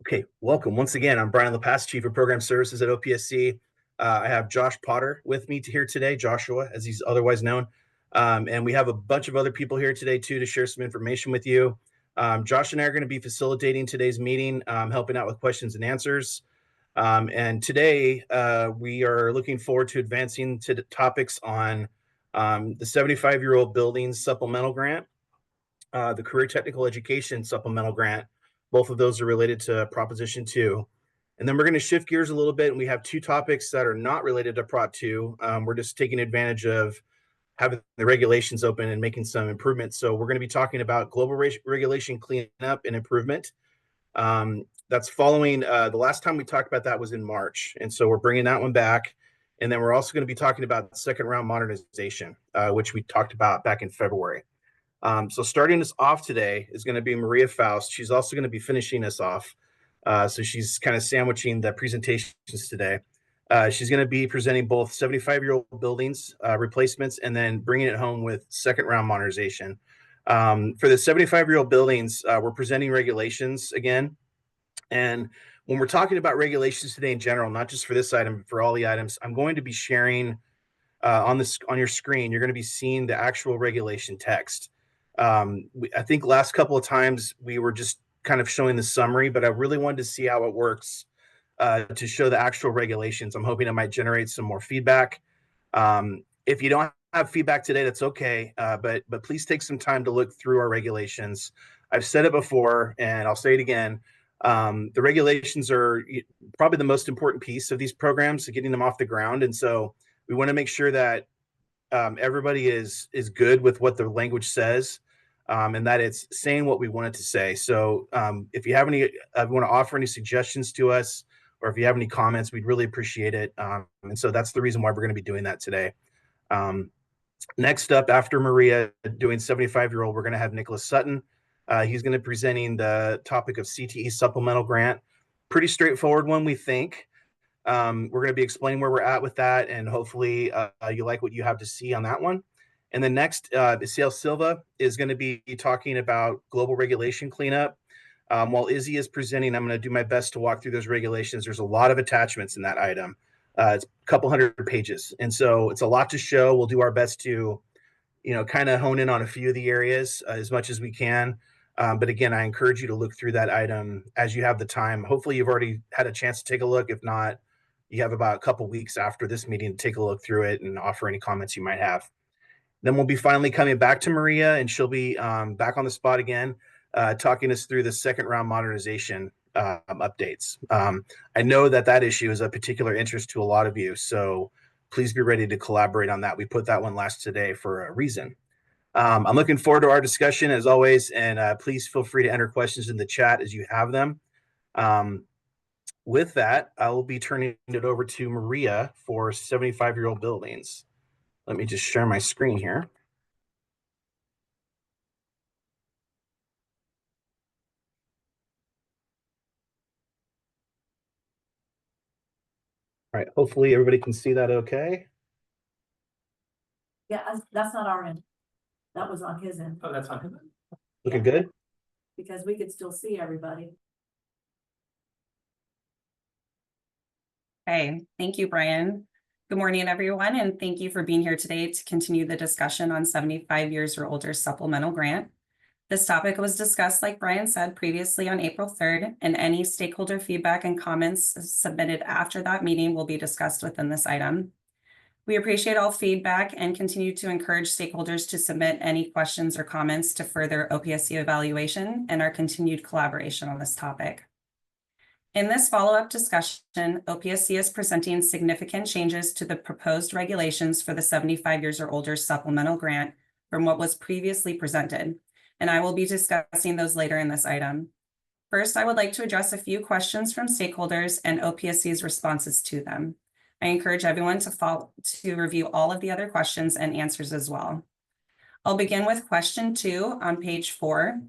Okay, welcome once again. I'm Brian LaPaz, Chief of Program Services at OPSC. I have Josh Potter with me here today, Joshua, as he's otherwise known. And we have a bunch of other people here today, too, to share some information with you. Josh and I are going to be facilitating today's meeting, helping out with questions and answers. And today, we are looking forward to advancing to the topics on the 75-year-old buildings supplemental grant, the Career Technical Education Supplemental Grant. Both of those are related to Proposition 2. And then we're going to shift gears a little bit, and we have two topics that are not related to Prop 2. We're just taking advantage of having the regulations open and making some improvements. So we're going to be talking about global regulation cleanup and improvement. That's following the last time we talked about that was in March. And so we're bringing that one back. And then we're also going to be talking about second round modernization, which we talked about back in February. So starting us off today is going to be Maria Faust. She's also going to be finishing us off. So she's kind of sandwiching the presentations today. She's going to be presenting both 75-year-old buildings replacements and then bringing it home with second round modernization. For the 75-year-old buildings, we're presenting regulations again. And when we're talking about regulations today in general, not just for this item, but for all the items, I'm going to be sharing on your screen. You're going to be seeing the actual regulation text. I think last couple of times we were just kind of showing the summary, but I really wanted to see how it works to show the actual regulations. I'm hoping it might generate some more feedback. If you don't have feedback today, that's okay, but please take some time to look through our regulations. I've said it before, and I'll say it again. The regulations are probably the most important piece of these programs, getting them off the ground, and so we want to make sure that everybody is good with what the language says, and that it's saying what we want it to say. So if you have any, want to offer any suggestions to us, or if you have any comments, we'd really appreciate it. And so that's the reason why we're going to be doing that today. Next up, after Maria doing 75-year-old, we're going to have Nicholas Sutton. He's going to be presenting the topic of CTE supplemental grant. Pretty straightforward one, we think. We're going to be explaining where we're at with that, and hopefully you like what you have to see on that one. And then next, Isael Silva is going to be talking about global regulation cleanup. While Izzy is presenting, I'm going to do my best to walk through those regulations. There's a lot of attachments in that item. It's a couple hundred pages, and so it's a lot to show. We'll do our best to, kind of hone in on a few of the areas as much as we can. But again, I encourage you to look through that item as you have the time. Hopefully you've already had a chance to take a look. If not, you have about a couple weeks after this meeting to take a look through it and offer any comments you might have. Then we'll be finally coming back to Maria, and she'll be back on the spot again, talking us through the second round modernization updates. I know that issue is of particular interest to a lot of you, so please be ready to collaborate on that. We put that one last today for a reason. I'm looking forward to our discussion as always, and please feel free to enter questions in the chat as you have them. With that, I will be turning it over to Maria for 75-year-old buildings. Let me just share my screen here. All right, hopefully everybody can see that okay. Yeah, that's not our end. That was on his end. Oh, that's on him. Looking good? Because we could still see everybody. Okay, thank you, Brian. Good morning, everyone, and thank you for being here today to continue the discussion on 75 years or older supplemental grant. This topic was discussed, like Brian said, previously on April 3rd, and any stakeholder feedback and comments submitted after that meeting will be discussed within this item. We appreciate all feedback and continue to encourage stakeholders to submit any questions or comments to further OPSC evaluation and our continued collaboration on this topic. In this follow-up discussion, OPSC is presenting significant changes to the proposed regulations for the 75 years or older supplemental grant from what was previously presented, and I will be discussing those later in this item. First, I would like to address a few questions from stakeholders and OPSC's responses to them. I encourage everyone to review all of the other questions and answers as well. I'll begin with question 2 on page 4,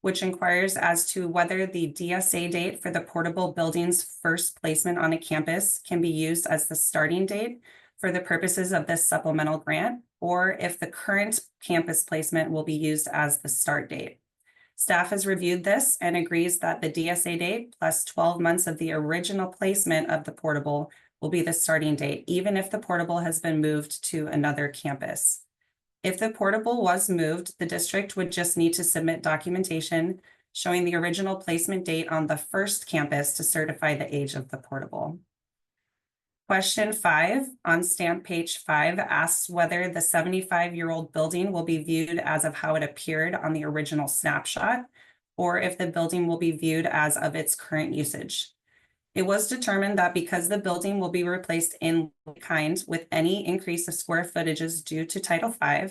which inquires as to whether the DSA date for the portable building's first placement on a campus can be used as the starting date for the purposes of this supplemental grant, or if the current campus placement will be used as the start date. Staff has reviewed this and agrees that the DSA date plus 12 months of the original placement of the portable will be the starting date, even if the portable has been moved to another campus. If the portable was moved, the district would just need to submit documentation showing the original placement date on the first campus to certify the age of the portable. Question 5 on stamp page 5 asks whether the 75-year-old building will be viewed as of how it appeared on the original snapshot, or if the building will be viewed as of its current usage. It was determined that because the building will be replaced in kind with any increase of square footages due to Title V,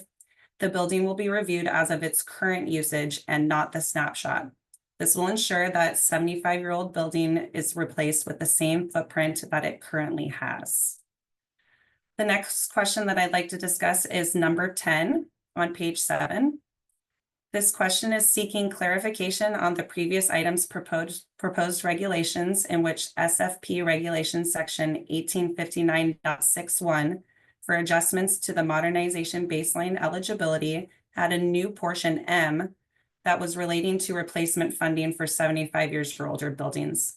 the building will be reviewed as of its current usage and not the snapshot. This will ensure that 75-year-old building is replaced with the same footprint that it currently has. The next question that I'd like to discuss is number 10 on page 7. This question is seeking clarification on the previous items proposed regulations in which SFP regulation section 1859.61 for adjustments to the modernization baseline eligibility had a new portion M that was relating to replacement funding for 75 years or older buildings.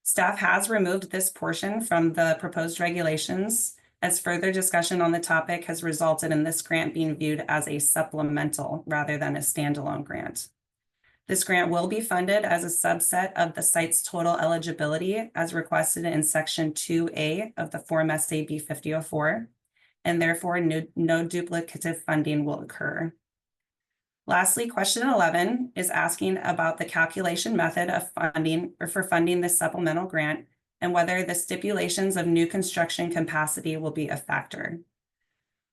Staff has removed this portion from the proposed regulations as further discussion on the topic has resulted in this grant being viewed as a supplemental rather than a standalone grant. This grant will be funded as a subset of the site's total eligibility as requested in section 2A of the Form SAB 5004, and therefore no duplicative funding will occur. Lastly, question 11 is asking about the calculation method of funding or for funding this supplemental grant and whether the stipulations of new construction capacity will be a factor.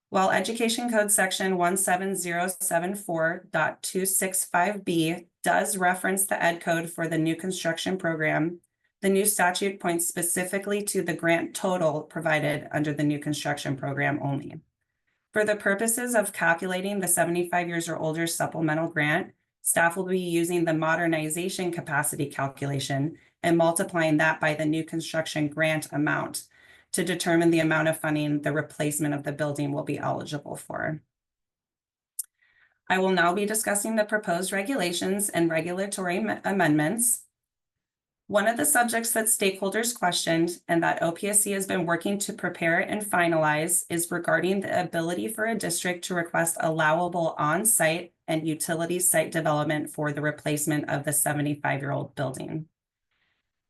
While Education Code section 17074.265B does reference the Ed Code for the new construction program, the new statute points specifically to the grant total provided under the new construction program only. For the purposes of calculating the 75 years or older supplemental grant, staff will be using the modernization capacity calculation and multiplying that by the new construction grant amount to determine the amount of funding the replacement of the building will be eligible for. I will now be discussing the proposed regulations and regulatory amendments. One of the subjects that stakeholders questioned and that OPSC has been working to prepare and finalize is regarding the ability for a district to request allowable on-site and utility site development for the replacement of the 75-year-old building.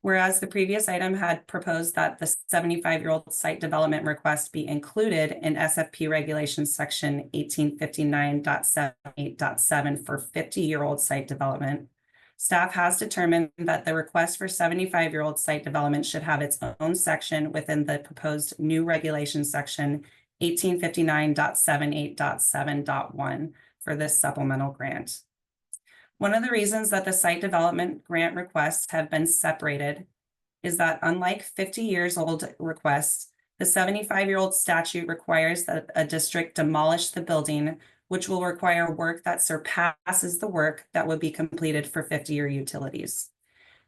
Whereas the previous item had proposed that the 75-year-old site development request be included in SFP regulations section 1859.78.7 for 50-year-old site development, staff has determined that the request for 75-year-old site development should have its own section within the proposed new regulation section 1859.78.7.1 for this supplemental grant. One of the reasons that the site development grant requests have been separated is that unlike 50 years old requests, the 75-year-old statute requires that a district demolish the building, which will require work that surpasses the work that would be completed for 50-year utilities.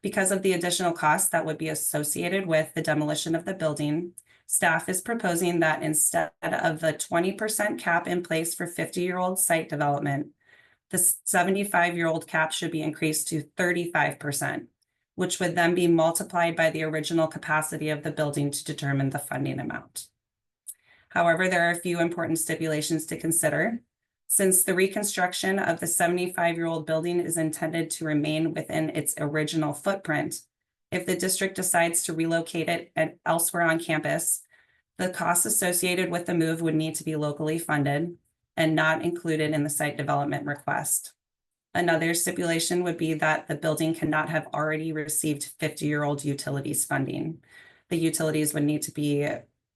Because of the additional costs that would be associated with the demolition of the building, staff is proposing that instead of the 20% cap in place for 50-year-old site development, the 75-year-old cap should be increased to 35%, which would then be multiplied by the original capacity of the building to determine the funding amount. However, there are a few important stipulations to consider. Since the reconstruction of the 75-year-old building is intended to remain within its original footprint, if the district decides to relocate it elsewhere on campus, the costs associated with the move would need to be locally funded and not included in the site development request. Another stipulation would be that the building cannot have already received 50-year-old utilities funding. The utilities would need to be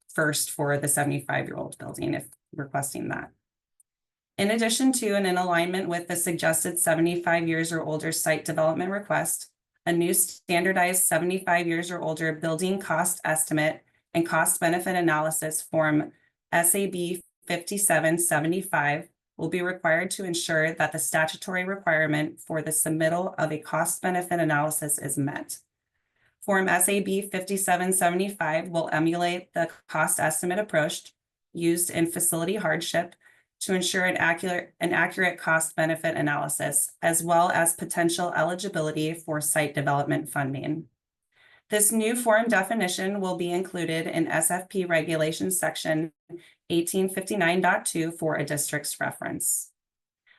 first for the 75-year-old building if requesting that. In addition to and in alignment with the suggested 75 years or older site development request, a new standardized 75 years or older building cost estimate and cost benefit analysis form SAB 5775 will be required to ensure that the statutory requirement for the submittal of a cost benefit analysis is met. Form SAB 5775 will emulate the cost estimate approach used in facility hardship to ensure an accurate cost benefit analysis, as well as potential eligibility for site development funding. This new form definition will be included in SFP Regulations Section 1859.2 for a district's reference.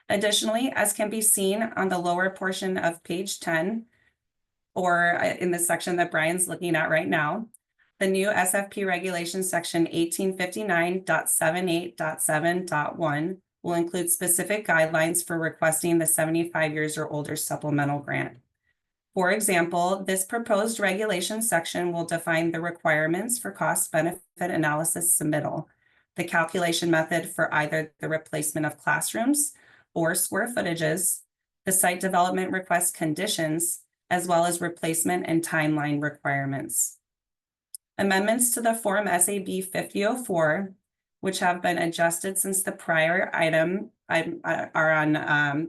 Additionally, as can be seen on the lower portion of page 10, or in the section that Brian's looking at right now, the new SFP Regulations Section 1859.78.7.1 will include specific guidelines for requesting the 75 years or older supplemental grant. For example, this proposed regulation section will define the requirements for cost-benefit analysis submittal, the calculation method for either the replacement of classrooms or square footages, the site development request conditions, as well as replacement and timeline requirements. Amendments to the Form SAB 5004, which have been adjusted since the prior item, are on,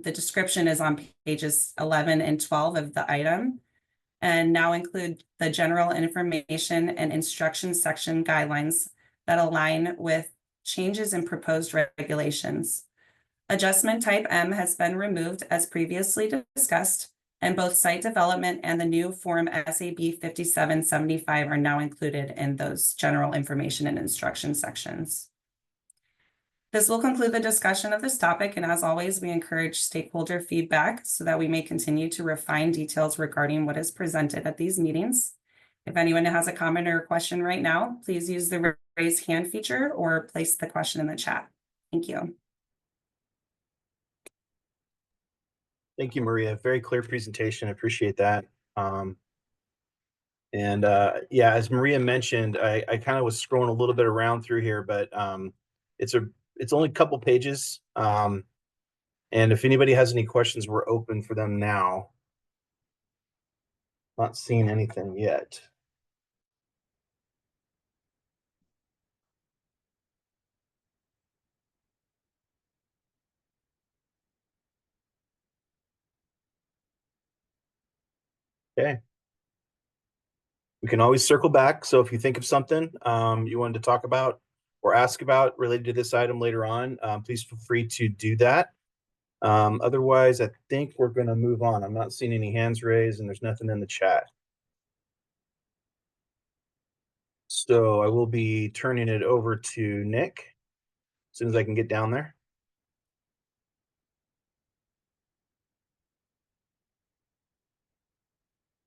the description is on pages 11 and 12 of the item, and now include the general information and instruction section guidelines that align with changes in proposed regulations. Adjustment type M has been removed as previously discussed, and both site development and the new Form SAB 5775 are now included in those general information and instruction sections. This will conclude the discussion of this topic, and as always, we encourage stakeholder feedback so that we may continue to refine details regarding what is presented at these meetings. If anyone has a comment or a question right now, please use the raise hand feature or place the question in the chat. Thank you. Thank you, Maria. Very clear presentation. I appreciate that. Yeah, as Maria mentioned, I kind of was scrolling a little bit around through here, but it's only a couple pages. And if anybody has any questions, we're open for them now. Not seeing anything yet. Okay. We can always circle back. So if you think of something you wanted to talk about or ask about related to this item later on, please feel free to do that. Otherwise, I think we're going to move on. I'm not seeing any hands raised and there's nothing in the chat. So I will be turning it over to Nick as soon as I can get down there.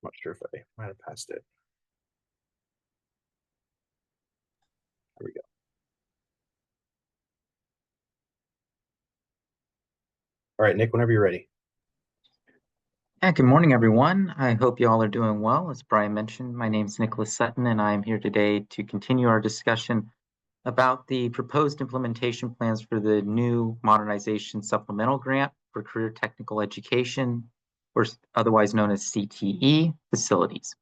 I'm not sure if I might have passed it. There we go. All right, Nick, whenever you're ready. Yeah, good morning, everyone. I hope you all are doing well. As Brian mentioned, my name is Nicholas Sutton, and I'm here today to continue our discussion about the proposed implementation plans for the new modernization supplemental grant for career technical education, or otherwise known as CTE facilities.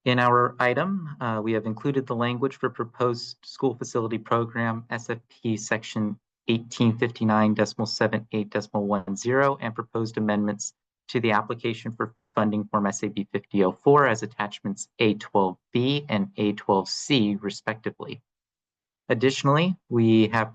In our item, we have included the language for proposed school facility program SFP section 1859.78.10 and proposed amendments to the application for funding form SAB 5004 as attachments A12B and A12C respectively. Additionally, we have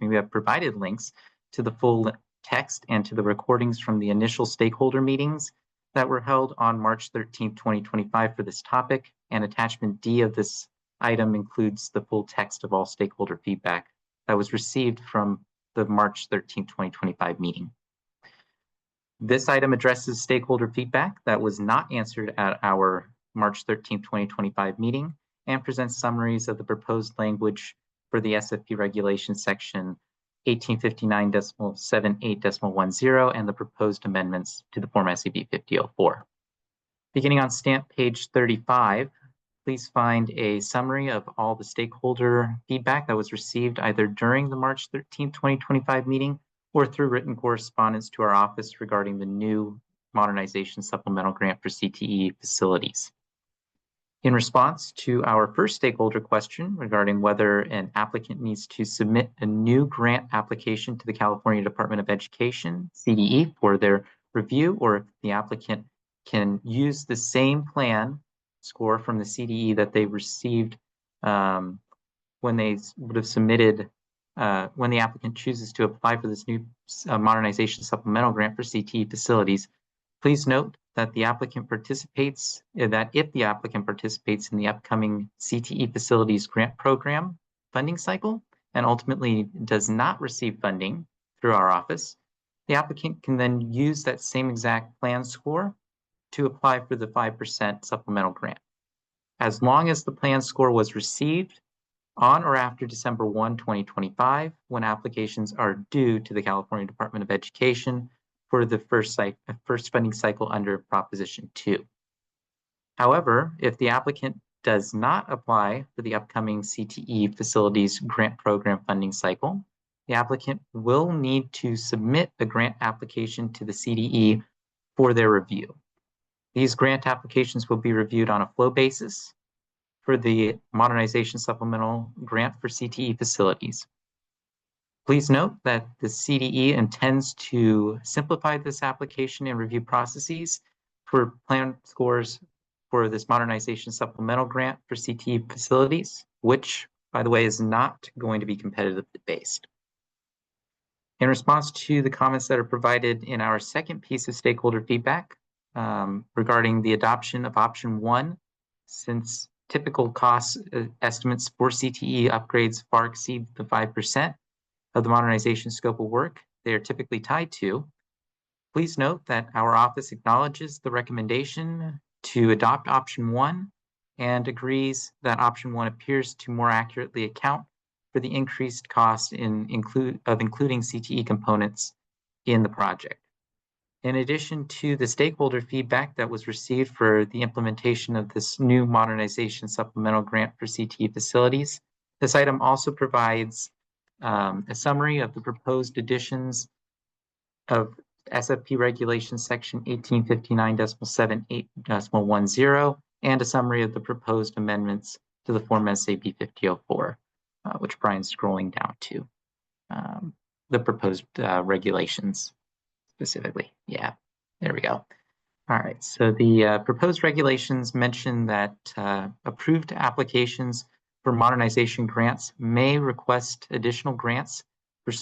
we have provided links to the full text and to the recordings from the initial stakeholder meetings that were held on March 13, 2025 for this topic, and attachment D of this item includes the full text of all stakeholder feedback that was received from the March 13, 2025 meeting. This item addresses stakeholder feedback that was not answered at our March 13, 2025 meeting and presents summaries of the proposed language for the SFP regulation section 1859.78.10 and the proposed amendments to the Form SAB 5004. Beginning on stamp page 35, please find a summary of all the stakeholder feedback that was received either during the March 13, 2025 meeting or through written correspondence to our office regarding the new modernization supplemental grant for CTE facilities. In response to our first stakeholder question regarding whether an applicant needs to submit a new grant application to the California Department of Education, CDE, for their review, or if the applicant can use the same plan score from the CDE that they received when they would have submitted when the applicant chooses to apply for this new modernization supplemental grant for CTE facilities, please note that if the applicant participates in the upcoming CTE facilities grant program funding cycle and ultimately does not receive funding through our office, the applicant can then use that same exact plan score to apply for the 5% supplemental grant. As long as the plan score was received on or after December 1, 2025, when applications are due to the California Department of Education for the first funding cycle under Proposition 2. However, if the applicant does not apply for the upcoming CTE facilities grant program funding cycle, the applicant will need to submit a grant application to the CDE for their review. These grant applications will be reviewed on a flow basis for the modernization supplemental grant for CTE facilities. Please note that the CDE intends to simplify this application and review processes for plan scores for this modernization supplemental grant for CTE facilities, which, by the way, is not going to be competitively based. In response to the comments that are provided in our second piece of stakeholder feedback regarding the adoption of option 1, since typical cost estimates for CTE upgrades far exceed the 5% of the modernization scope of work they are typically tied to, please note that our office acknowledges the recommendation to adopt option 1 and agrees that option 1 appears to more accurately account for the increased cost of including CTE components in the project. In addition to the stakeholder feedback that was received for the implementation of this new modernization supplemental grant for CTE facilities, this item also provides a summary of the proposed additions of SFP Regulation Section 1859.78.10 and a summary of the proposed amendments to the Form SAB 5004, which Brian's scrolling down to, the proposed regulations specifically. Yeah, there we go. All right, so the proposed regulations mention that approved applications for modernization grants may request additional grants for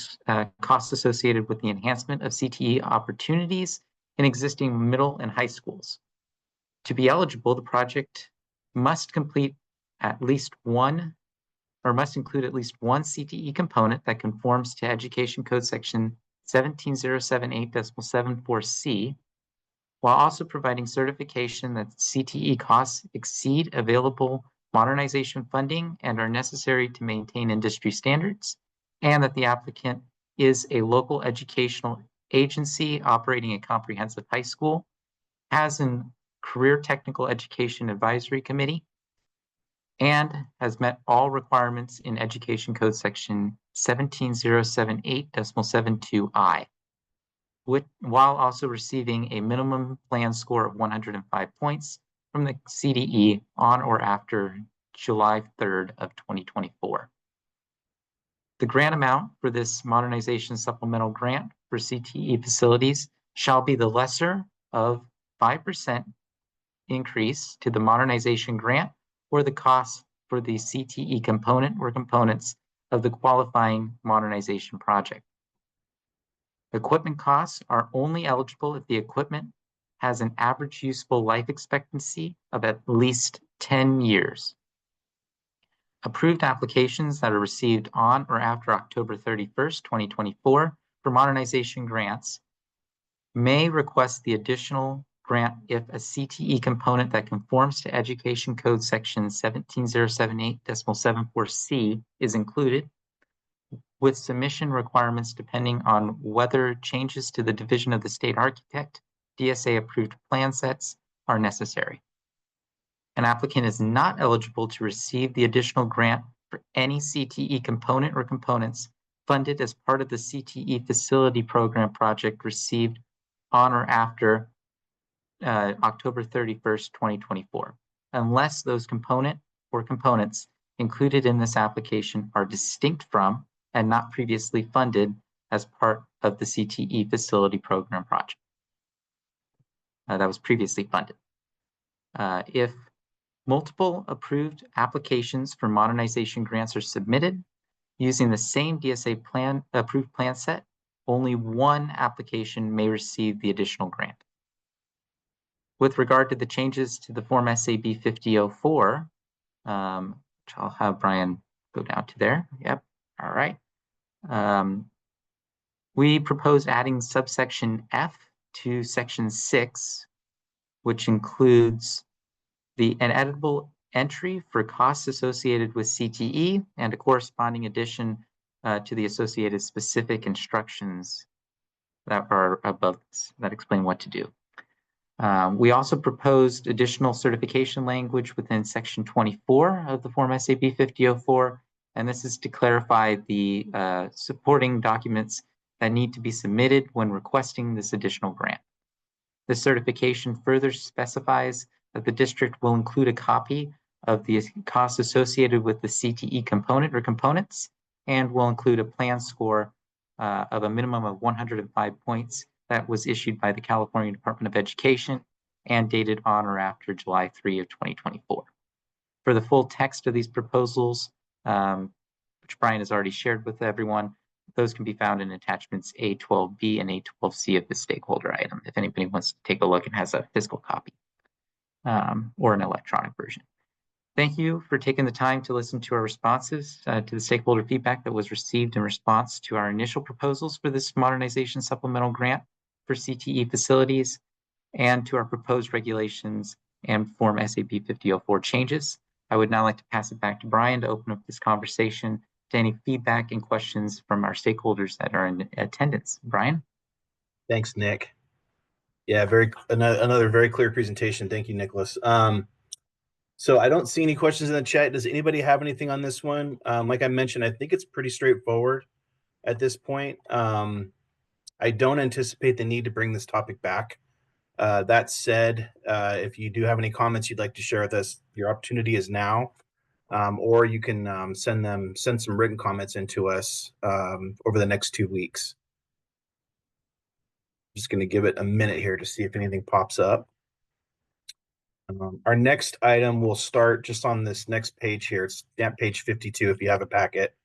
costs associated with the enhancement of CTE opportunities in existing middle and high schools. To be eligible, the project must include at least one CTE component that conforms to Education Code Section 17078.74C, while also providing certification that CTE costs exceed available modernization funding and are necessary to maintain industry standards, and that the applicant is a local educational agency operating a comprehensive high school, has a career technical education advisory committee, and has met all requirements in Education Code Section 17078.72I, while also receiving a minimum plan score of 105 points from the CDE on or after July 3rd of 2024. The grant amount for this modernization supplemental grant for CTE facilities shall be the lesser of 5% increase to the modernization grant or the cost for the CTE component or components of the qualifying modernization project. Equipment costs are only eligible if the equipment has an average useful life expectancy of at least 10 years. Approved applications that are received on or after October 31st, 2024 for modernization grants may request the additional grant if a CTE component that conforms to Education Code Section 17078.74C is included, with submission requirements depending on whether changes to the division of the state architect, DSA approved plan sets are necessary. An applicant is not eligible to receive the additional grant for any CTE component or components funded as part of the CTE facility program project received on or after October 31st, 2024, unless those component or components included in this application are distinct from and not previously funded as part of the CTE facility program project that was previously funded. If multiple approved applications for modernization grants are submitted, Using the same DSA approved plan set, only one application may receive the additional grant. With regard to the changes to the Form SAB 5004, which I'll have Brian go down to there. Yep. All right. We proposed adding subsection F to section 6, which includes an editable entry for costs associated with CTE and a corresponding addition to the associated specific instructions that are above this, that explain what to do. We also proposed additional certification language within section 24 of the Form SAB 5004, and this is to clarify the supporting documents that need to be submitted when requesting this additional grant. The certification further specifies that the district will include a copy of the costs associated with the CTE component or components, and will include a plan score of a minimum of 105 points that was issued by the California Department of Education and dated on or after July 3 of 2024. For the full text of these proposals, which Brian has already shared with everyone, those can be found in attachments A12B and A12C of the stakeholder item, if anybody wants to take a look and has a physical copy or an electronic version. Thank you for taking the time to listen to our responses to the stakeholder feedback that was received in response to our initial proposals for this modernization supplemental grant for CTE facilities and to our proposed regulations and Form SAB 5004 changes. I would now like to pass it back to Brian to open up this conversation to any feedback and questions from our stakeholders that are in attendance. Brian? Thanks, Nick. Yeah, another very clear presentation. Thank you, Nicholas. So I don't see any questions in the chat. Does anybody have anything on this one? Like I mentioned, I think it's pretty straightforward at this point. I don't anticipate the need to bring this topic back. That said, if you do have any comments you'd like to share with us, your opportunity is now, or you can send some written comments into us over the next 2 weeks. Just going to give it a minute here to see if anything pops up. Our next item will start just on this next page here. It's page 52 if you have a packet.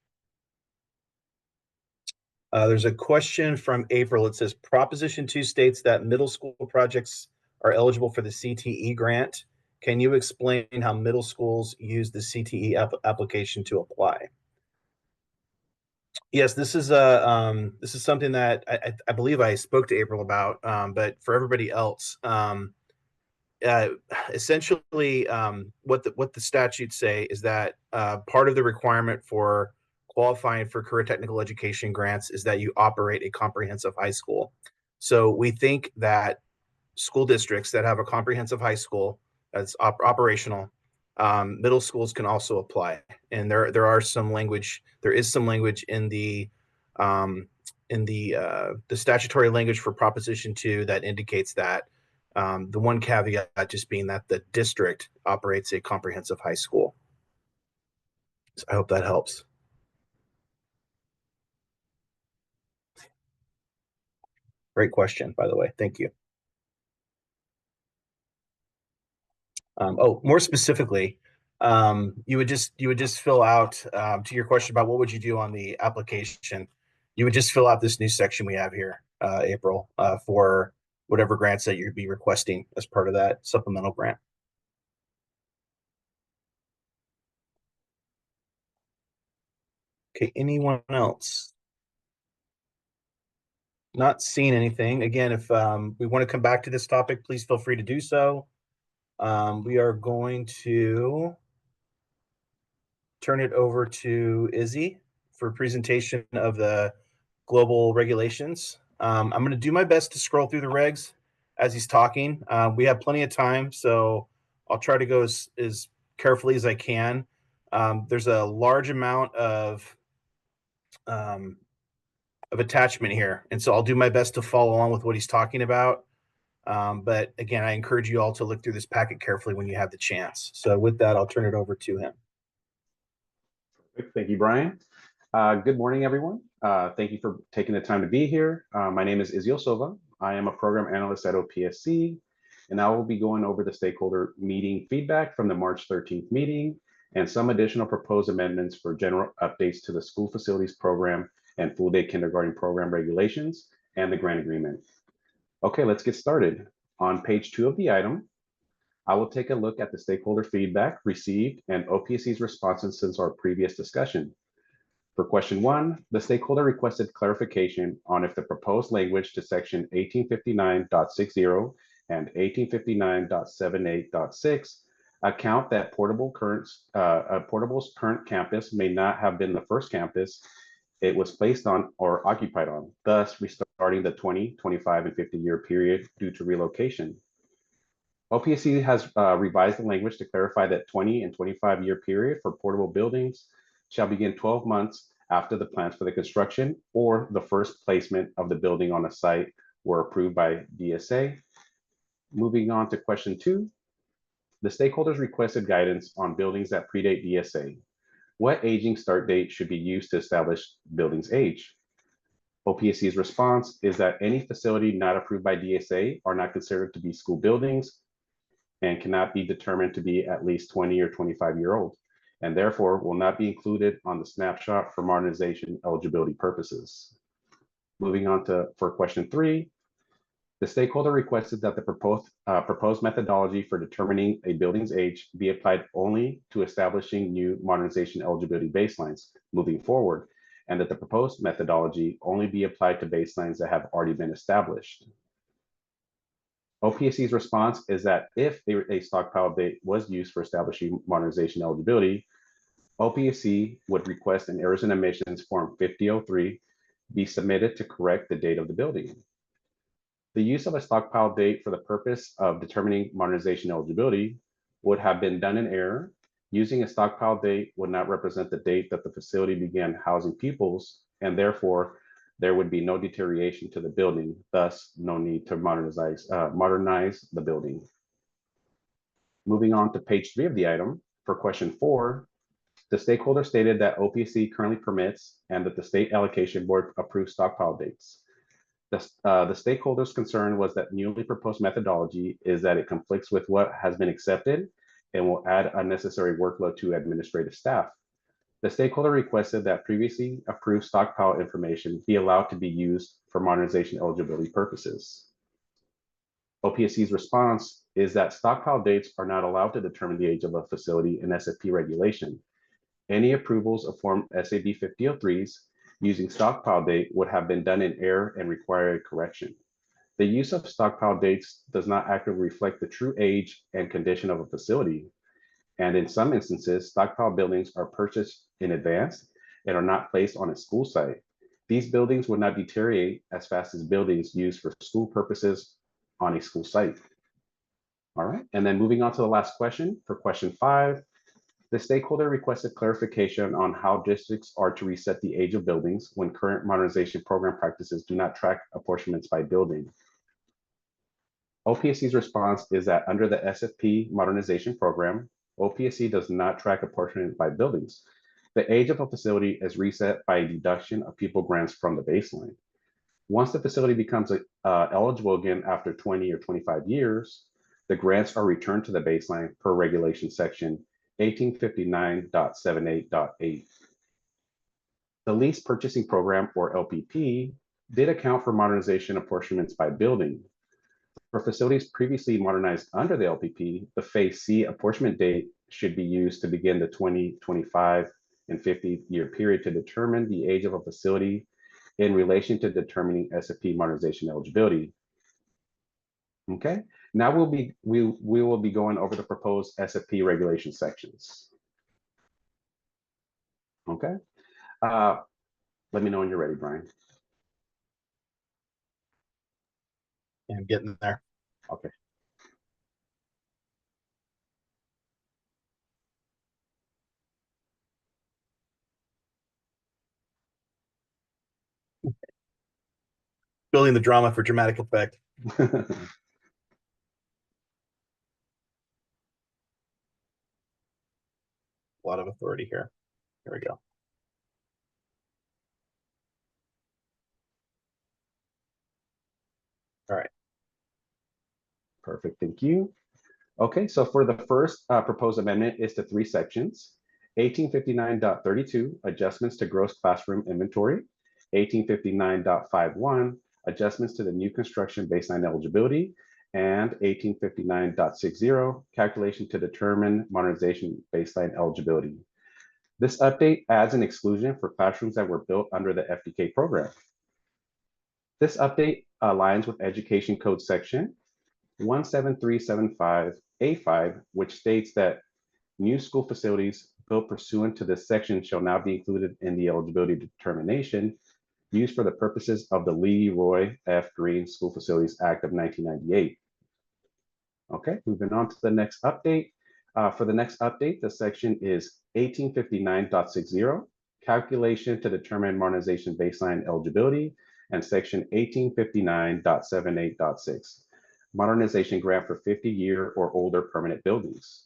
There's a question from April. It says, Proposition 2 states that middle school projects are eligible for the CTE grant. Can you explain how middle schools use the CTE application to apply? Yes, this is something that I believe I spoke to April about, but for everybody else, essentially, what the statutes say is that part of the requirement for qualifying for career technical education grants is that you operate a comprehensive high school. So we think that school districts that have a comprehensive high school that's operational, middle schools can also apply. And there is some language in the statutory language for Proposition 2 that indicates that. The one caveat just being that the district operates a comprehensive high school. So I hope that helps. Great question, by the way. Thank you. More specifically, you would just fill out to your question about what would you do on the application. You would just fill out this new section we have here, April, for whatever grants that you'd be requesting as part of that supplemental grant. Okay, anyone else? Not seeing anything. Again, if we want to come back to this topic, please feel free to do so. We are going to turn it over to Izzy for presentation of the global regulations. I'm going to do my best to scroll through the regs as he's talking. We have plenty of time, so I'll try to go as carefully as I can. There's a large amount of attachment here, and so I'll do my best to follow along with what he's talking about. But again, I encourage you all to look through this packet carefully when you have the chance. So with that, I'll turn it over to him. Thank you, Brian. Good morning, everyone. Thank you for taking the time to be here. My name is Izzy Silva. I am a program analyst at OPSC, and I will be going over the stakeholder meeting feedback from the March 13th meeting and some additional proposed amendments for general updates to the school facilities program and full day kindergarten program regulations and the grant agreement. Okay, let's get started. On page 2 of the item, I will take a look at the stakeholder feedback received and OPSC's responses since our previous discussion. For question 1, the stakeholder requested clarification on if the proposed language to section 1859.60 and 1859.78.6 account that Portable's current campus may not have been the first campus it was placed on or occupied on, thus restarting the 20, 25, and 50-year period due to relocation. OPSC has revised the language to clarify that 20 and 25-year period for portable buildings shall begin 12 months after the plans for the construction or the first placement of the building on a site were approved by DSA. Moving on to question 2, the stakeholders requested guidance on buildings that predate DSA. What aging start date should be used to establish building's age? OPSC's response is that any facility not approved by DSA are not considered to be school buildings and cannot be determined to be at least 20 or 25-year-old, and therefore will not be included on the snapshot for modernization eligibility purposes. Moving on for question 3, the stakeholder requested that the proposed methodology for determining a building's age be applied only to establishing new modernization eligibility baselines moving forward, and that the proposed methodology only be applied to baselines that have already been established. OPSC's response is that if a stockpile date was used for establishing modernization eligibility, OPSC would request an errors and omissions form 5003 be submitted to correct the date of the building. The use of a stockpile date for the purpose of determining modernization eligibility would have been done in error. Using a stockpile date would not represent the date that the facility began housing pupils, and therefore there would be no deterioration to the building, thus no need to modernize the building. Moving on to page 3 of the item, for question 4, the stakeholder stated that OPSC currently permits and that the state allocation board approves stockpile dates. The stakeholder's concern was that newly proposed methodology is that it conflicts with what has been accepted and will add unnecessary workload to administrative staff. The stakeholder requested that previously approved stockpile information be allowed to be used for modernization eligibility purposes. OPSC's response is that stockpile dates are not allowed to determine the age of a facility in SFP regulation. Any approvals of Form SAB 5003s using stockpile date would have been done in error and require a correction. The use of stockpile dates does not accurately reflect the true age and condition of a facility. And in some instances, stockpile buildings are purchased in advance and are not placed on a school site. These buildings would not deteriorate as fast as buildings used for school purposes on a school site. All right, and then moving on to the last question, for question 5, the stakeholder requested clarification on how districts are to reset the age of buildings when current modernization program practices do not track apportionments by building. OPSC's response is that under the SFP modernization program, OPSC does not track apportionment by buildings. The age of a facility is reset by a deduction of pupil grants from the baseline. Once the facility becomes eligible again after 20 or 25 years, the grants are returned to the baseline per regulation section 1859.78.8. The lease purchasing program, or LPP, did account for modernization apportionments by building. For facilities previously modernized under the LPP, the Phase C apportionment date should be used to begin the 20, 25, and 50-year period to determine the age of a facility in relation to determining SFP modernization eligibility. Okay, now we will be going over the proposed SFP regulation sections. Okay, let me know when you're ready, Brian. I'm getting there. Okay. Building the drama for dramatic effect. A lot of authority here. Here we go. All right. Perfect, thank you. Okay, so for the first proposed amendment is to 3 sections. 1859.32, adjustments to gross classroom inventory. 1859.51, adjustments to the new construction baseline eligibility. And 1859.60, calculation to determine modernization baseline eligibility. This update adds an exclusion for classrooms that were built under the FDK program. This update aligns with Education Code section 17375A5, which states that new school facilities built pursuant to this section shall now be included in the eligibility determination used for the purposes of the Leroy F. Green School Facilities Act of 1998. Okay, moving on to the next update. For the next update, the section is 1859.60, calculation to determine modernization baseline eligibility, and section 1859.78.6, modernization grant for 50-year or older permanent buildings.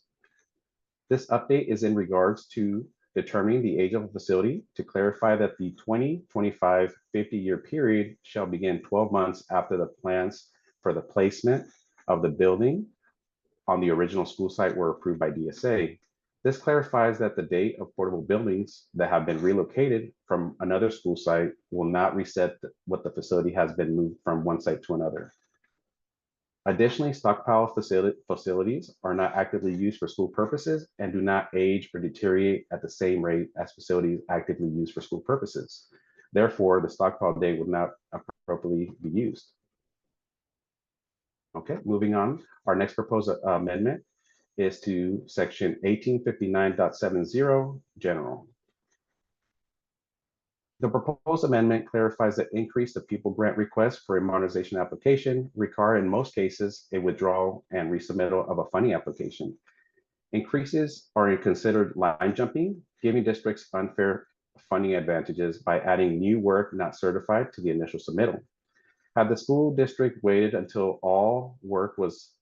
This update is in regards to determining the age of a facility to clarify that the 2025 50-year period shall begin 12 months after the plans for the placement of the building on the original school site were approved by DSA. This clarifies that the date of portable buildings that have been relocated from another school site will not reset what the facility has been moved from one site to another. Additionally, stockpile facilities are not actively used for school purposes and do not age or deteriorate at the same rate as facilities actively used for school purposes. Therefore, the stockpile date would not appropriately be used. Okay, moving on. Our next proposed amendment is to section 1859.70, general. The proposed amendment clarifies that increase the pupil grant request for a modernization application require in most cases a withdrawal and resubmittal of a funding application. Increases are considered line jumping, giving districts unfair funding advantages by adding new work not certified to the initial submittal. Had the school district waited until all work was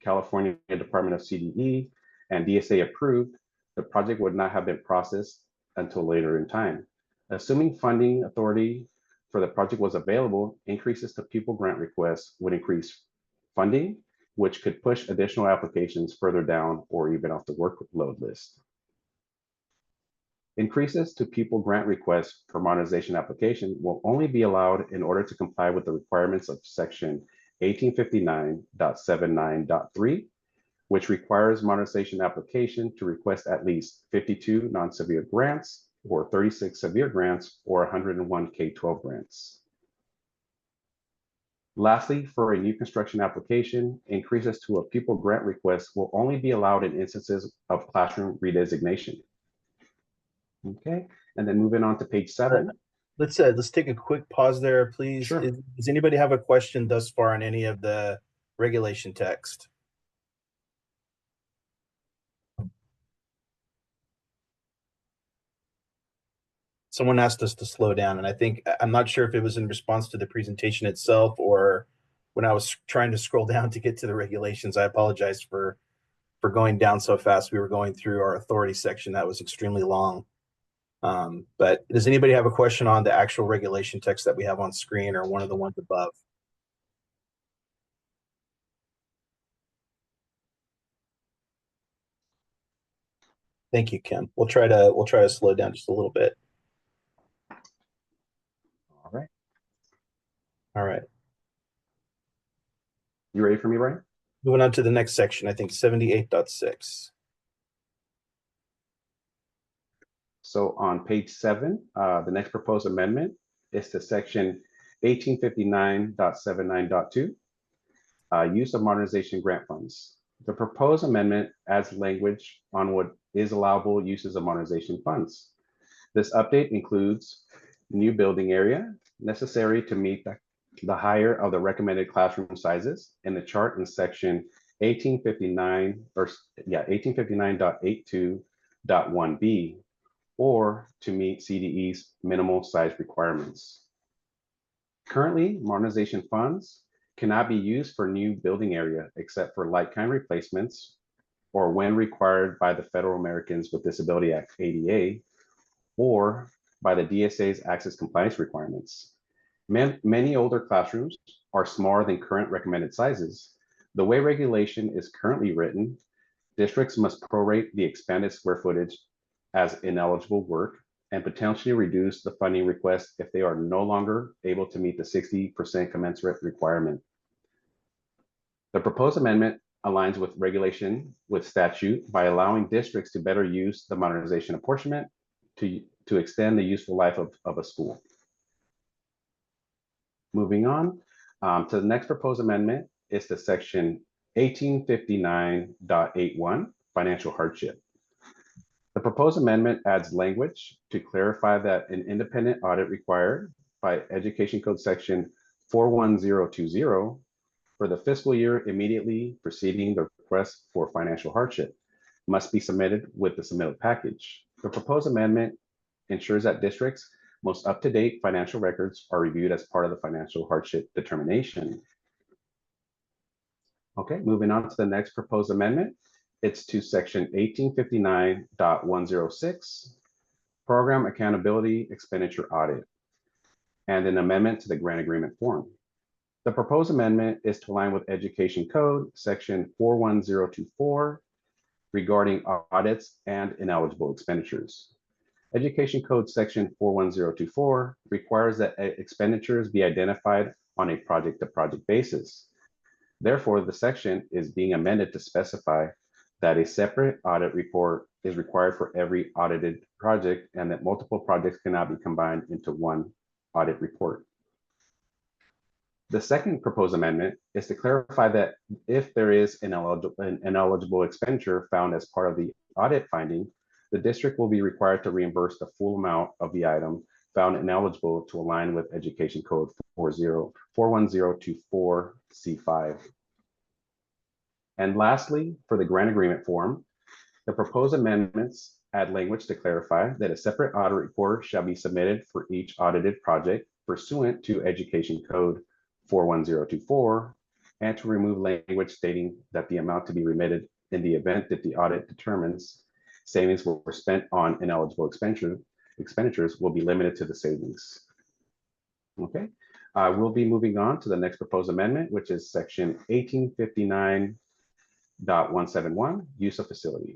California Department of CDE and DSA approved, the project would not have been processed until later in time. Assuming funding authority for the project was available, increases to pupil grant requests would increase funding, which could push additional applications further down or even off the workload list. Increases to pupil grant requests for modernization application will only be allowed in order to comply with the requirements of section 1859.79.3, which requires modernization application to request at least 52 non-severe grants or 36 severe grants or 101 K-12 grants. Lastly, for a new construction application, increases to a pupil grant request will only be allowed in instances of classroom redesignation. Okay, and then moving on to page 7. Let's take a quick pause there, please. Sure. Does anybody have a question thus far on any of the regulation text? Someone asked us to slow down, and I'm not sure if it was in response to the presentation itself or when I was trying to scroll down to get to the regulations. I apologize for going down so fast. We were going through our authority section that was extremely long. But does anybody have a question on the actual regulation text that we have on screen or one of the ones above? Thank you, Kim. We'll try to slow down just a little bit. All right. All right. You ready for me, Brian? Moving on to the next section, I think 78.6. So on page 7, the next proposed amendment is to section 1859.79.2, use of modernization grant funds. The proposed amendment adds language on what is allowable uses of modernization funds. This update includes new building area necessary to meet the higher of the recommended classroom sizes in the chart in section 1859.82.1b, or to meet CDE's minimal size requirements. Currently, modernization funds cannot be used for new building area except for like-kind replacements or when required by the Federal Americans with Disability Act ADA or by the DSA's access compliance requirements. Many older classrooms are smaller than current recommended sizes. The way regulation is currently written, districts must prorate the expanded square footage as ineligible work and potentially reduce the funding request if they are no longer able to meet the 60% commensurate requirement. The proposed amendment aligns with regulation with statute by allowing districts to better use the modernization apportionment to extend the useful life of a school. Moving on to the next proposed amendment is to section 1859.81, financial hardship. The proposed amendment adds language to clarify that an independent audit required by Education Code section 41020 for the fiscal year immediately preceding the request for financial hardship must be submitted with the submitted package. The proposed amendment ensures that districts' most up-to-date financial records are reviewed as part of the financial hardship determination. Okay, moving on to the next proposed amendment. It's to section 1859.106, program accountability expenditure audit, and an amendment to the grant agreement form. The proposed amendment is to align with Education Code section 41024 regarding audits and ineligible expenditures. Education Code section 41024 requires that expenditures be identified on a project-to-project basis. Therefore, the section is being amended to specify that a separate audit report is required for every audited project and that multiple projects cannot be combined into one audit report. The second proposed amendment is to clarify that if there is an ineligible expenditure found as part of the audit finding, the district will be required to reimburse the full amount of the item found ineligible to align with Education Code 41024 C5. And lastly, for the grant agreement form, the proposed amendments add language to clarify that a separate audit report shall be submitted for each audited project pursuant to Education Code 41024, and to remove language stating that the amount to be remitted in the event that the audit determines savings were spent on ineligible expenditures will be limited to the savings. Okay, we'll be moving on to the next proposed amendment, which is section 1859.171, use of facility.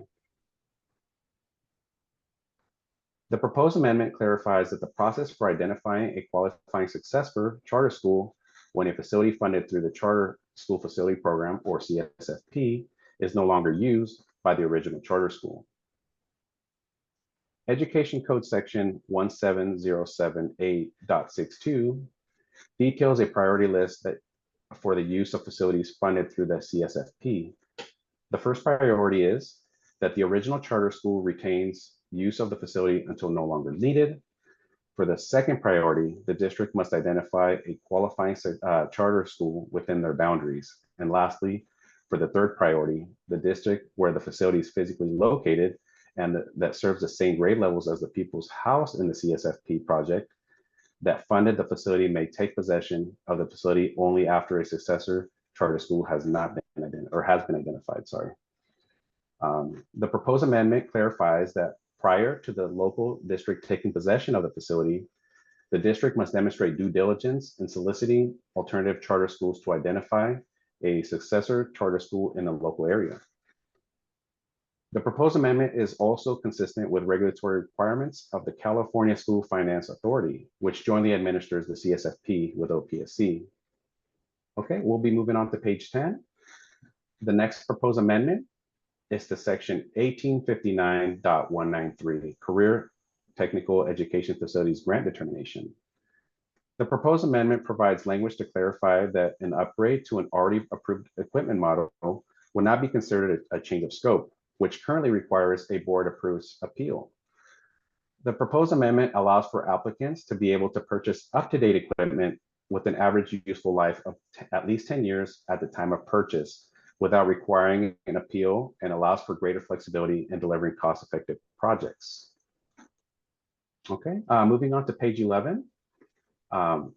The proposed amendment clarifies that the process for identifying a qualifying successor charter school when a facility funded through the Charter School Facility Program, or CSFP, is no longer used by the original charter school. Education Code section 17078.62 details a priority list for the use of facilities funded through the CSFP. The first priority is that the original charter school retains use of the facility until no longer needed. For the second priority, the district must identify a qualifying charter school within their boundaries. And lastly, for the third priority, the district where the facility is physically located and that serves the same grade levels as the people's house in the CSFP project that funded the facility may take possession of the facility only after a successor charter school has been identified. Sorry. The proposed amendment clarifies that prior to the local district taking possession of the facility, the district must demonstrate due diligence in soliciting alternative charter schools to identify a successor charter school in the local area. The proposed amendment is also consistent with regulatory requirements of the California School Finance Authority, which jointly administers the CSFP with OPSC. Okay, we'll be moving on to page 10. The next proposed amendment is to section 1859.193, Career Technical Education Facilities Grant Determination. The proposed amendment provides language to clarify that an upgrade to an already approved equipment model would not be considered a change of scope, which currently requires a board-approved appeal. The proposed amendment allows for applicants to be able to purchase up-to-date equipment with an average useful life of at least 10 years at the time of purchase, without requiring an appeal, and allows for greater flexibility in delivering cost-effective projects. Okay, moving on to page 11. The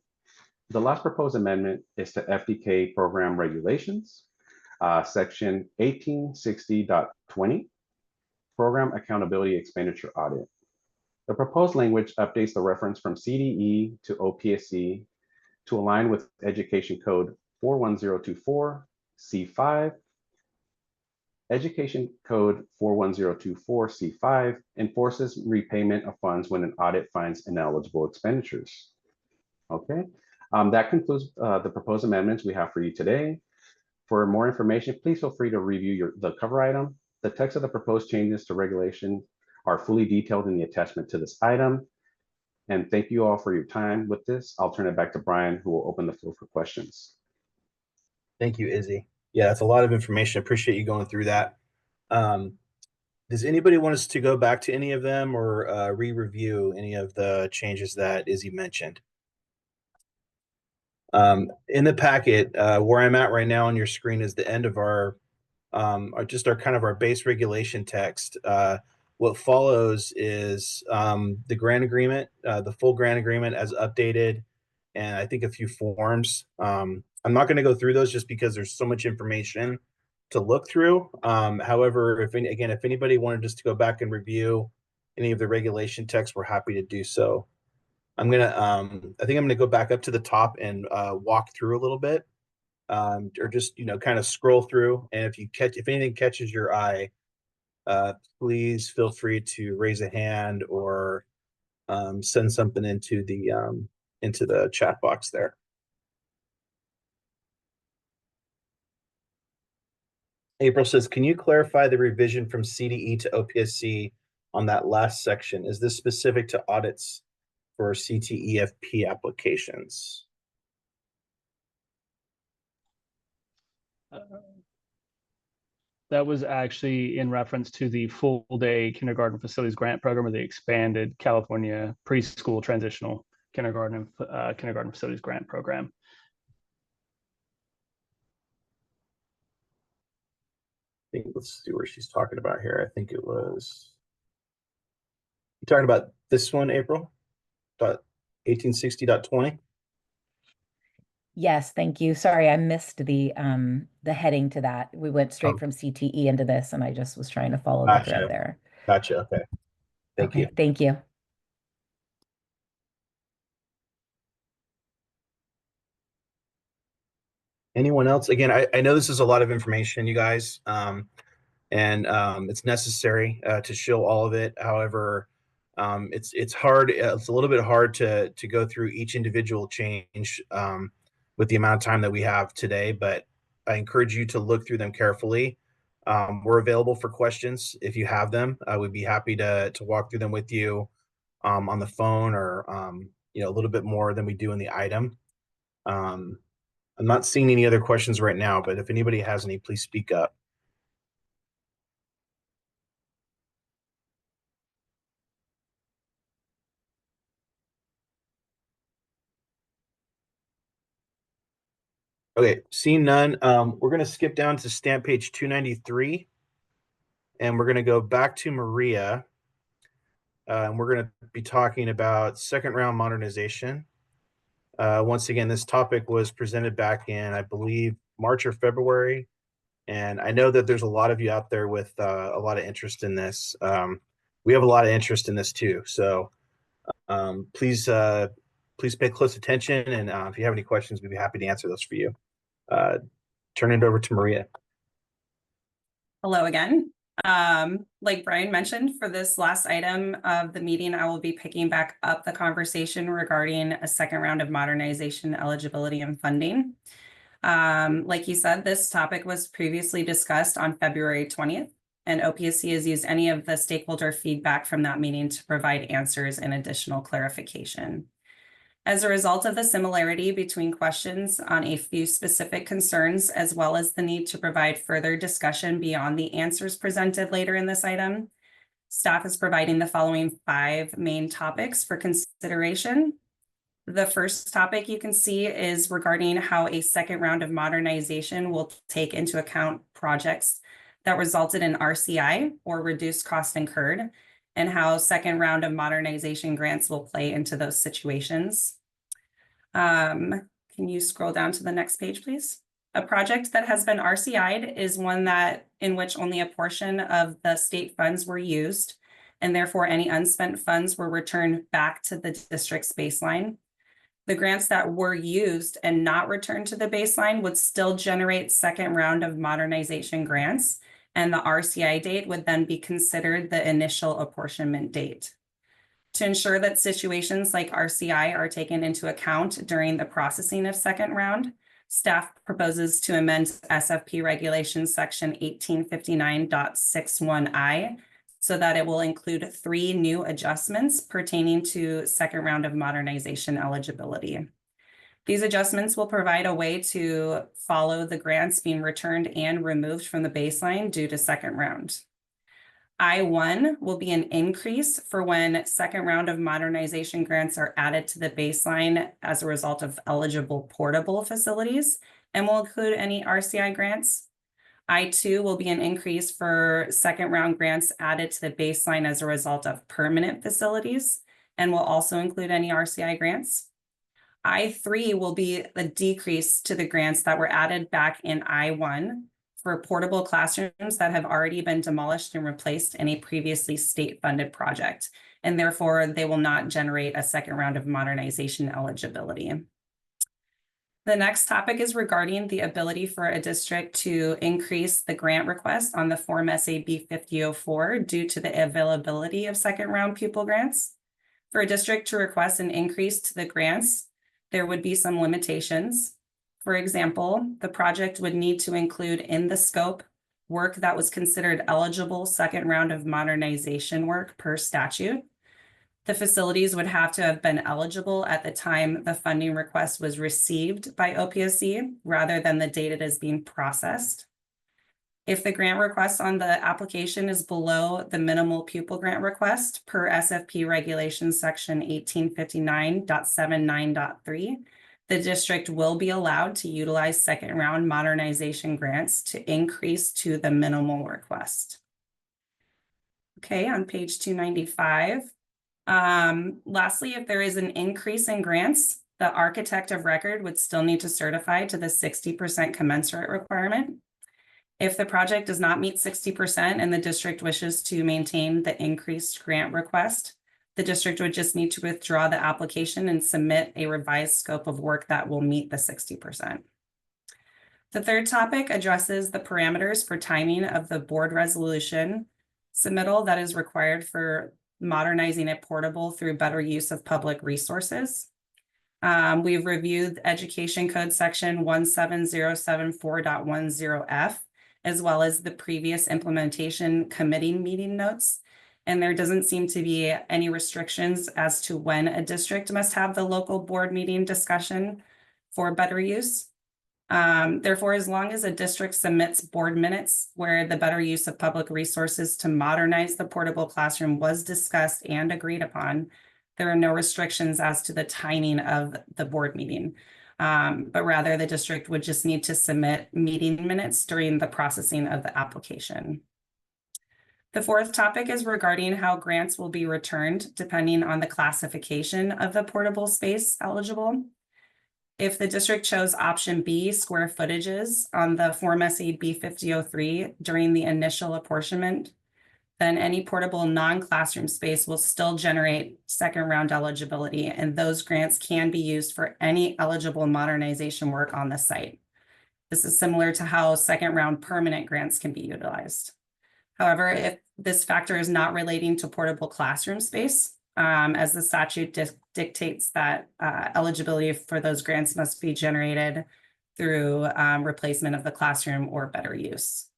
last proposed amendment is to FDK program regulations, section 1860.20, program accountability expenditure audit. The proposed language updates the reference from CDE to OPSC to align with Education Code 41024 C5 Education Code 41024C5 enforces repayment of funds when an audit finds ineligible expenditures. Okay, that concludes the proposed amendments we have for you today. For more information, please feel free to review the cover item. The text of the proposed changes to regulation are fully detailed in the attachment to this item. And thank you all for your time with this. I'll turn it back to Brian, who will open the floor for questions. Thank you, Izzy. Yeah, that's a lot of information. Appreciate you going through that. Does anybody want us to go back to any of them or re-review any of the changes that Izzy mentioned? In the packet, where I'm at right now on your screen is the end of our just our kind of our base regulation text. What follows is the grant agreement, the full grant agreement as updated, and I think a few forms. I'm not going to go through those just because there's so much information to look through. However, if anybody wanted just to go back and review any of the regulation text, we're happy to do so. I think I'm gonna go back up to the top and walk through a little bit, or just kind of scroll through. And if anything catches your eye, please feel free to raise a hand or send something into the chat box there. April says, can you clarify the revision from CDE to OPSC on that last section? Is this specific to audits for CTEFP applications? That was actually in reference to the full day kindergarten facilities grant program, or the expanded California preschool transitional kindergarten facilities grant program. I think let's see where she's talking about here. I think it was, you talking about this one, April? 1860.20. Yes, thank you. Sorry, I missed the heading to that. We went straight from CTE into this, and I just was trying to follow the thread there. Gotcha. Okay. Thank you. Thank you. Anyone else? Again, I know this is a lot of information, you guys, and it's necessary to show all of it. However, it's hard. It's a little bit hard to go through each individual change with the amount of time that we have today. But I encourage you to look through them carefully. We're available for questions if you have them. I would be happy to walk through them with you on the phone, or a little bit more than we do in the item. I'm not seeing any other questions right now, but if anybody has any, please speak up. Okay, seeing none, we're going to skip down to stamp page 293, and we're going to go back to Maria, and we're going to be talking about second round modernization. Once again, this topic was presented back in, I believe, March or February, and I know that there's a lot of you out there with a lot of interest in this. We have a lot of interest in this too, so please pay close attention, and if you have any questions, we'd be happy to answer those for you. Turn it over to Maria. Hello again. Like Brian mentioned, for this last item of the meeting, I will be picking back up the conversation regarding a second round of modernization eligibility and funding. Like you said, this topic was previously discussed on February 20th, and OPSC has used any of the stakeholder feedback from that meeting to provide answers and additional clarification. As a result of the similarity between questions on a few specific concerns, as well as the need to provide further discussion beyond the answers presented later in this item, staff is providing the following 5 main topics for consideration. The first topic you can see is regarding how a second round of modernization will take into account projects that resulted in RCI, or reduced cost incurred, and how second round of modernization grants will play into those situations. Can you scroll down to the next page, please? A project that has been RCI'd is one in which only a portion of the state funds were used, and therefore any unspent funds were returned back to the district's baseline. The grants that were used and not returned to the baseline would still generate second round of modernization grants, and the RCI date would then be considered the initial apportionment date. To ensure that situations like RCI are taken into account during the processing of second round, staff proposes to amend SFP Regulations Section 1859.61I so that it will include 3 new adjustments pertaining to second round of modernization eligibility. These adjustments will provide a way to follow the grants being returned and removed from the baseline due to second round. I-1 will be an increase for when second round of modernization grants are added to the baseline as a result of eligible portable facilities and will include any RCI grants. I-2 will be an increase for second round grants added to the baseline as a result of permanent facilities and will also include any RCI grants. I-3 will be a decrease to the grants that were added back in I-1 for portable classrooms that have already been demolished and replaced in a previously state-funded project, and therefore they will not generate a second round of modernization eligibility. The next topic is regarding the ability for a district to increase the grant request on the Form SAB 5004 due to the availability of second round pupil grants. For a district to request an increase to the grants, there would be some limitations. For example, the project would need to include in the scope work that was considered eligible second round of modernization work per statute. The facilities would have to have been eligible at the time the funding request was received by OPSC rather than the date it is being processed. If the grant request on the application is below the minimal pupil grant request per SFP Regulations Section 1859.79.3, the district will be allowed to utilize second round modernization grants to increase to the minimal request. Okay, on page 295. Lastly, if there is an increase in grants, the architect of record would still need to certify to the 60% commensurate requirement. If the project does not meet 60% and the district wishes to maintain the increased grant request, the district would just need to withdraw the application and submit a revised scope of work that will meet the 60%. The third topic addresses the parameters for timing of the board resolution submittal that is required for modernizing a portable through better use of public resources. We've reviewed Education Code Section 17074.10F, as well as the previous implementation committee meeting notes. And there doesn't seem to be any restrictions as to when a district must have the local board meeting discussion for better use. Therefore, as long as a district submits board minutes where the better use of public resources to modernize the portable classroom was discussed and agreed upon, there are no restrictions as to the timing of the board meeting. But rather the district would just need to submit meeting minutes during the processing of the application. The fourth topic is regarding how grants will be returned depending on the classification of the portable space eligible. If the district chose option B, square footages on the Form SAB 5003 during the initial apportionment, then any portable non-classroom space will still generate second round eligibility, and those grants can be used for any eligible modernization work on the site. This is similar to how second round permanent grants can be utilized. However, if this factor is not relating to portable classroom space, as the statute dictates that eligibility for those grants must be generated through replacement of the classroom or better use.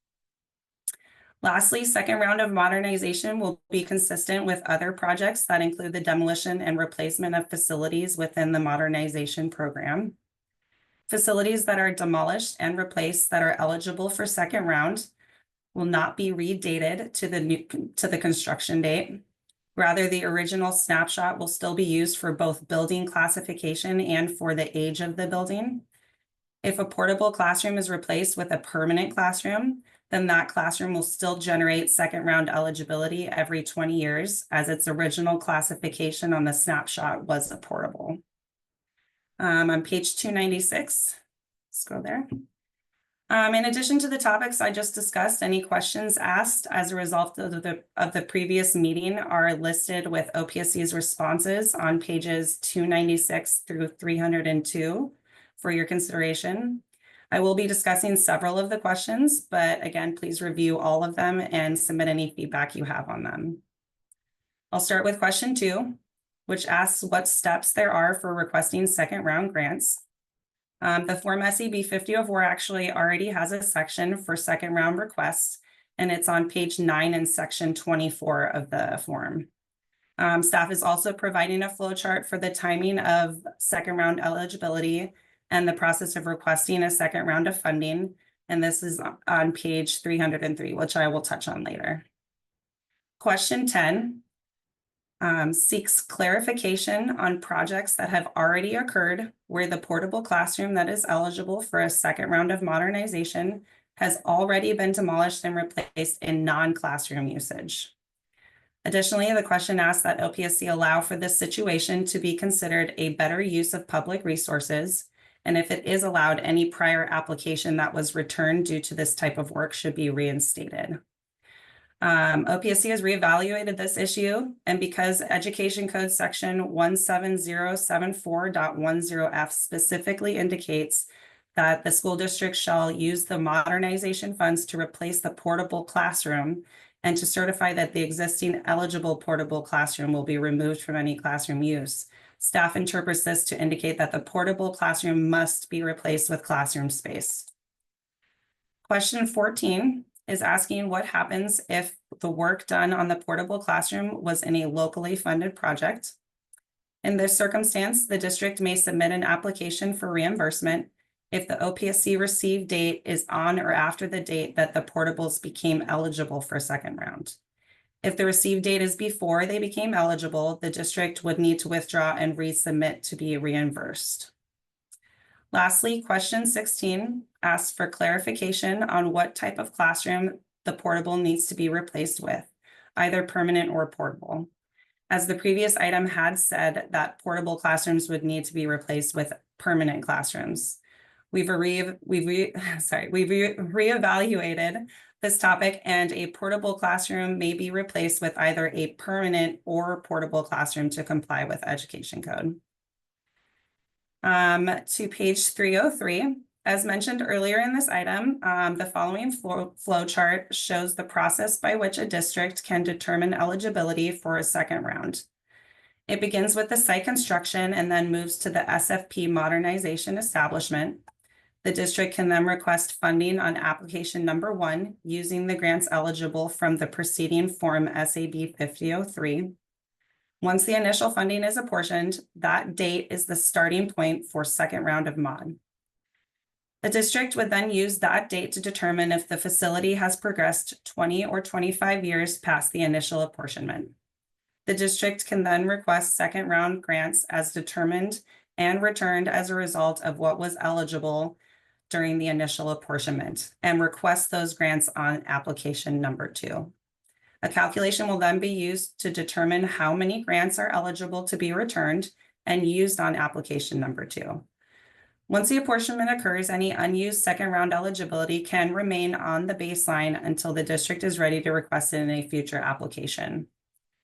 Lastly, second round of modernization will be consistent with other projects that include the demolition and replacement of facilities within the modernization program. Facilities that are demolished and replaced that are eligible for second round will not be redated to the construction date. Rather, the original snapshot will still be used for both building classification and for the age of the building. If a portable classroom is replaced with a permanent classroom, then that classroom will still generate second round eligibility every 20 years as its original classification on the snapshot was a portable. On page 296, let's go there. In addition to the topics I just discussed, any questions asked as a result of the previous meeting are listed with OPSC's responses on pages 296 through 302 for your consideration. I will be discussing several of the questions, but again, please review all of them and submit any feedback you have on them. I'll start with question 2, which asks what steps there are for requesting second round grants. The Form SAB 5004 actually already has a section for second round requests, and it's on page 9 in section 24 of the form. Staff is also providing a flow chart for the timing of second round eligibility and the process of requesting a second round of funding. And this is on page 303, which I will touch on later. Question 10 seeks clarification on projects that have already occurred where the portable classroom that is eligible for a second round of modernization has already been demolished and replaced in non-classroom usage. Additionally, the question asks that OPSC allow for this situation to be considered a better use of public resources, and if it is allowed, any prior application that was returned due to this type of work should be reinstated. OPSC has reevaluated this issue, and because Education Code section 17074.10F specifically indicates that the school district shall use the modernization funds to replace the portable classroom and to certify that the existing eligible portable classroom will be removed from any classroom use. Staff interprets this to indicate that the portable classroom must be replaced with classroom space. Question 14 is asking what happens if the work done on the portable classroom was in a locally funded project. In this circumstance, the district may submit an application for reimbursement if the OPSC receive date is on or after the date that the portables became eligible for second round. If the receive date is before they became eligible, the district would need to withdraw and resubmit to be reimbursed. Lastly, question 16 asks for clarification on what type of classroom the portable needs to be replaced with, either permanent or portable. As the previous item had said that portable classrooms would need to be replaced with permanent classrooms. We've reevaluated this topic, and a portable classroom may be replaced with either a permanent or portable classroom to comply with Education Code. To page 303, as mentioned earlier in this item, the following flow chart shows the process by which a district can determine eligibility for a second round. It begins with the site construction and then moves to the SFP modernization establishment. The district can then request funding on application number 1 using the grants eligible from the preceding Form SAB 5003. Once the initial funding is apportioned, that date is the starting point for second round of mod. The district would then use that date to determine if the facility has progressed 20 or 25 years past the initial apportionment. The district can then request second round grants as determined and returned as a result of what was eligible during the initial apportionment and request those grants on application number 2. A calculation will then be used to determine how many grants are eligible to be returned and used on application number 2. Once the apportionment occurs, any unused second round eligibility can remain on the baseline until the district is ready to request it in a future application.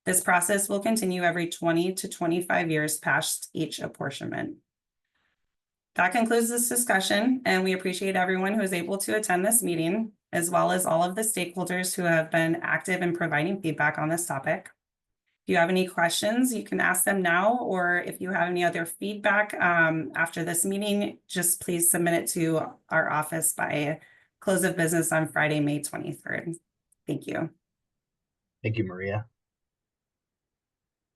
This process will continue every 20 to 25 years past each apportionment. That concludes this discussion, and we appreciate everyone who is able to attend this meeting, as well as all of the stakeholders who have been active in providing feedback on this topic. If you have any questions, you can ask them now, or if you have any other feedback after this meeting, just please submit it to our office by close of business on Friday, May 23rd. Thank you. Thank you, Maria.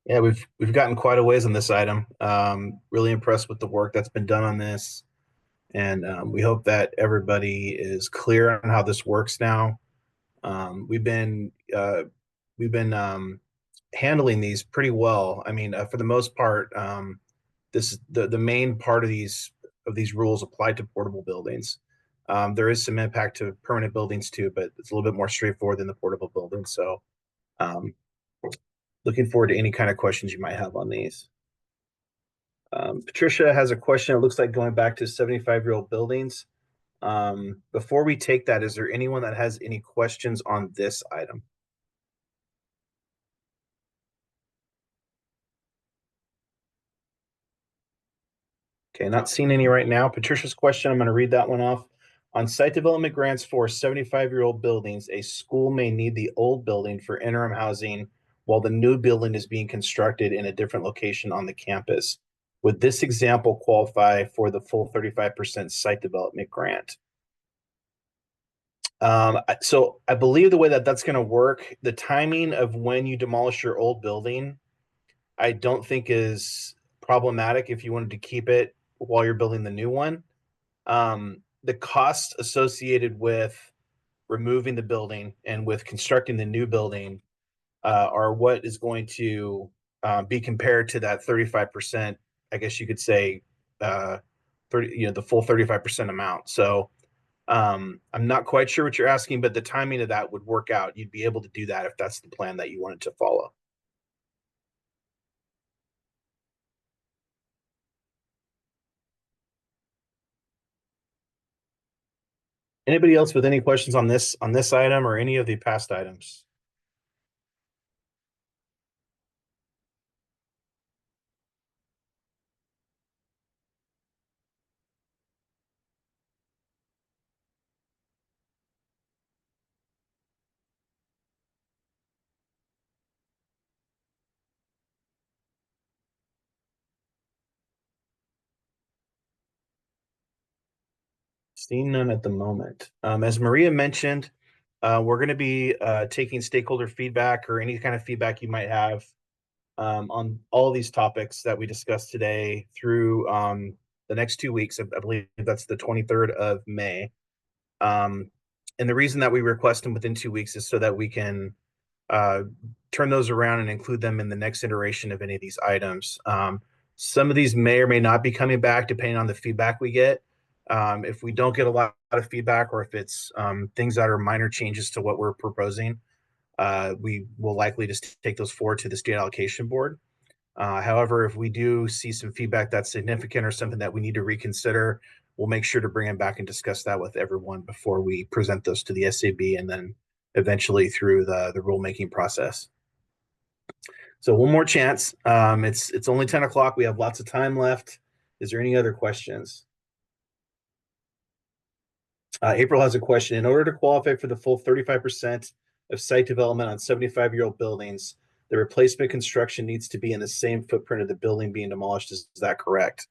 Yeah, we've gotten quite a ways on this item. Really impressed with the work that's been done on this, and we hope that everybody is clear on how this works now. We've been handling these pretty well. I mean, for the most part, this the main part of these rules apply to portable buildings. There is some impact to permanent buildings too, but it's a little bit more straightforward than the portable buildings. So looking forward to any kind of questions you might have on these. Patricia has a question. It looks like going back to 75-year-old buildings. Before we take that, is there anyone that has any questions on this item? Okay, not seeing any right now. Patricia's question, I'm going to read that one off. On site development grants for 75-year-old buildings, a school may need the old building for interim housing while the new building is being constructed in a different location on the campus. Would this example qualify for the full 35% site development grant? So I believe the way that that's going to work, the timing of when you demolish your old building, I don't think is problematic if you wanted to keep it while you're building the new one. The costs associated with removing the building and with constructing the new building are what is going to be compared to that 35%, I guess you could say, 30, the full 35% amount. So I'm not quite sure what you're asking, but the timing of that would work out. You'd be able to do that if that's the plan that you wanted to follow. Anybody else with any questions on this item or any of the past items? Seeing none at the moment. As Maria mentioned, we're going to be taking stakeholder feedback or any kind of feedback you might have on all of these topics that we discussed today through the next 2 weeks. I believe that's the 23rd of May. And the reason that we request them within 2 weeks is so that we can turn those around and include them in the next iteration of any of these items. Some of these may or may not be coming back depending on the feedback we get. If we don't get a lot of feedback, or if it's things that are minor changes to what we're proposing, we will likely just take those forward to the state allocation board. However, if we do see some feedback that's significant or something that we need to reconsider, we'll make sure to bring it back and discuss that with everyone before we present those to the SAB and then eventually through the rulemaking process. So one more chance. It's only 10 o'clock. We have lots of time left. Is there any other questions? April has a question. In order to qualify for the full 35% of site development on 75-year-old buildings, the replacement construction needs to be in the same footprint of the building being demolished. Is that correct?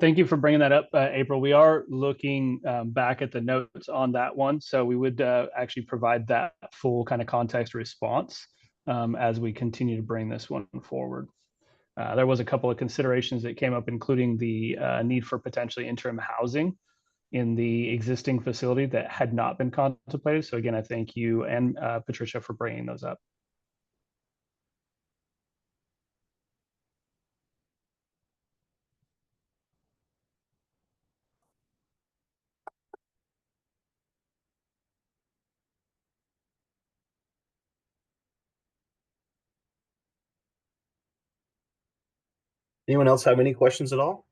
Thank you for bringing that up, April. We are looking back at the notes on that one. So we would actually provide that full kind of context response as we continue to bring this one forward. There was a couple of considerations that came up, including the need for potentially interim housing in the existing facility that had not been contemplated. So again, I thank you and Patricia for bringing those up. Anyone else have any questions at all?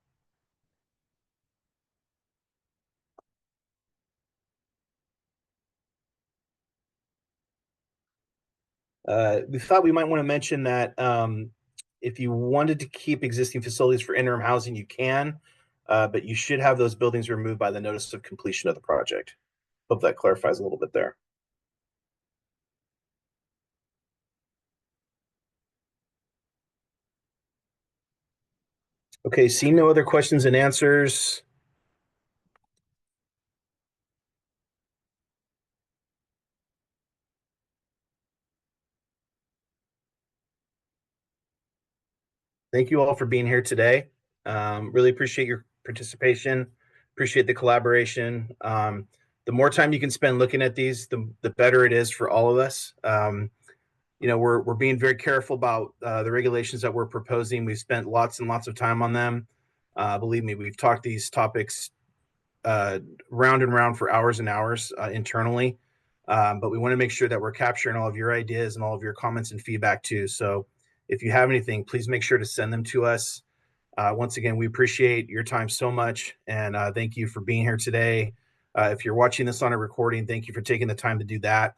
We thought we might want to mention that if you wanted to keep existing facilities for interim housing, you can, but you should have those buildings removed by the notice of completion of the project. Hope that clarifies a little bit there. Okay, seeing no other questions and answers. Thank you all for being here today. Really appreciate your participation. Appreciate the collaboration. The more time you can spend looking at these, the better it is for all of us. We're being very careful about the regulations that we're proposing. We've spent lots and lots of time on them. Believe me, we've talked these topics round and round for hours and hours internally. But we want to make sure that we're capturing all of your ideas and all of your comments and feedback too. So if you have anything, please make sure to send them to us. Once again, we appreciate your time so much, and thank you for being here today. If you're watching this on a recording, thank you for taking the time to do that.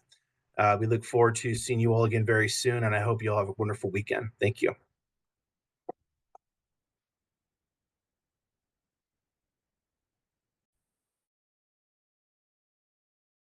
We look forward to seeing you all again very soon, and I hope you all have a wonderful weekend. Thank you.